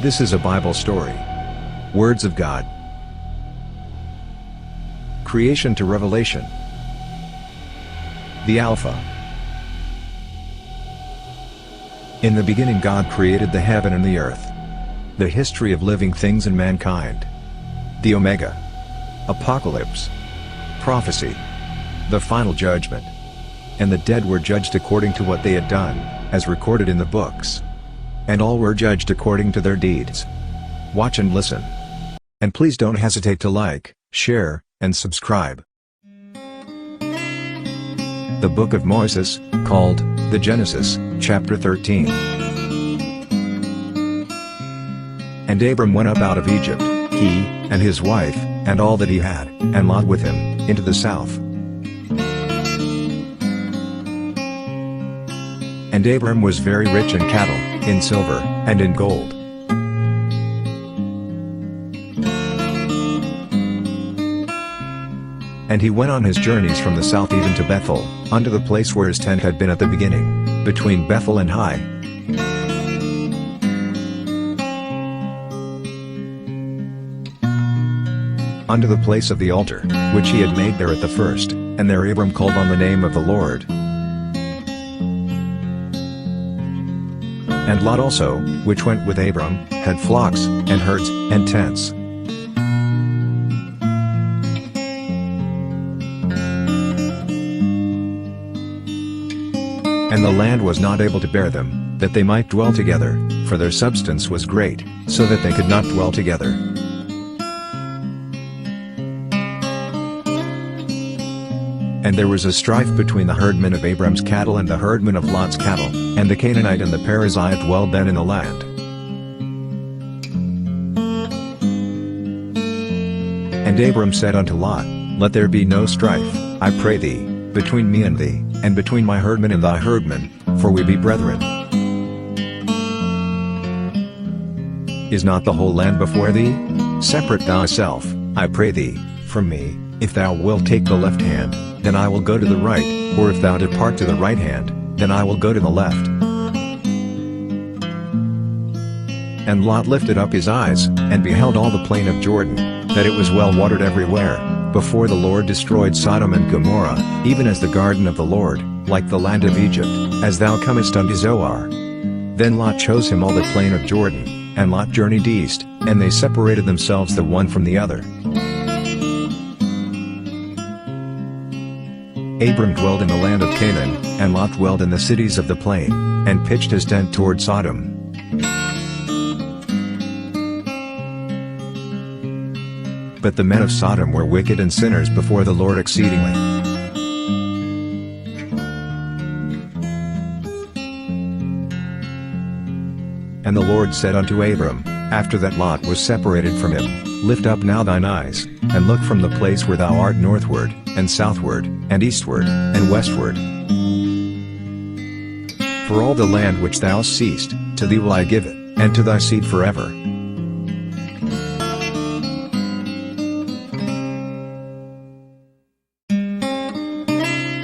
This is a Bible story. Words of God. Creation to Revelation. The Alpha. In the beginning God created the heaven and the earth. The history of living things and mankind. The Omega. Apocalypse. Prophecy. The final judgment. And the dead were judged according to what they had done, as recorded in the books. And all were judged according to their deeds. Watch and listen. And please don't hesitate to like, share, and subscribe. The Book of Moses, called the Genesis, chapter 13. And Abram went up out of Egypt, he, and his wife, and all that he had, and Lot with him, into the south. And Abram was very rich in cattle, in silver, and in gold. And he went on his journeys from the south even to Bethel, unto the place where his tent had been at the beginning, between Bethel and Hai. Unto the place of the altar, which he had made there at the first, and there Abram called on the name of the Lord. And Lot also, which went with Abram, had flocks, and herds, and tents. And the land was not able to bear them, that they might dwell together, for their substance was great, so that they could not dwell together. And there was a strife between the herdmen of Abram's cattle and the herdmen of Lot's cattle, and the Canaanite and the Perizzite dwelled then in the land. And Abram said unto Lot, Let there be no strife, I pray thee, between me and thee, and between my herdmen and thy herdmen, for we be brethren. Is not the whole land before thee? Separate thyself, I pray thee, from me. If thou wilt take the left hand, then I will go to the right, or if thou depart to the right hand, then I will go to the left. And Lot lifted up his eyes, and beheld all the plain of Jordan, that it was well watered everywhere, before the Lord destroyed Sodom and Gomorrah, even as the garden of the Lord, like the land of Egypt, as thou comest unto Zoar. Then Lot chose him all the plain of Jordan, and Lot journeyed east, and they separated themselves the one from the other. Abram dwelled in the land of Canaan, and Lot dwelled in the cities of the plain, and pitched his tent toward Sodom. But the men of Sodom were wicked and sinners before the Lord exceedingly. And the Lord said unto Abram, after that Lot was separated from him, Lift up now thine eyes, and look from the place where thou art northward, and southward, and eastward, and westward. For all the land which thou seest, to thee will I give it, and to thy seed forever.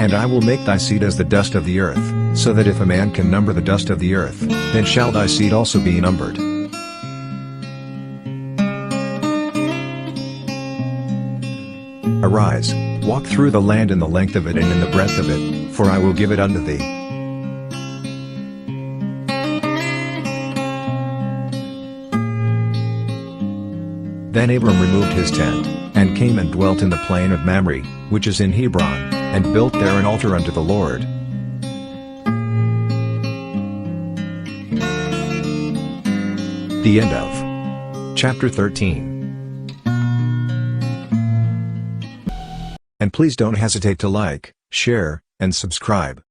And I will make thy seed as the dust of the earth, so that if a man can number the dust of the earth, then shall thy seed also be numbered. Arise, walk through the land in the length of it and in the breadth of it, for I will give it unto thee. Then Abram removed his tent, and came and dwelt in the plain of Mamre, which is in Hebron, and built there an altar unto the Lord. The end of chapter 13. And please don't hesitate to like, share, and subscribe.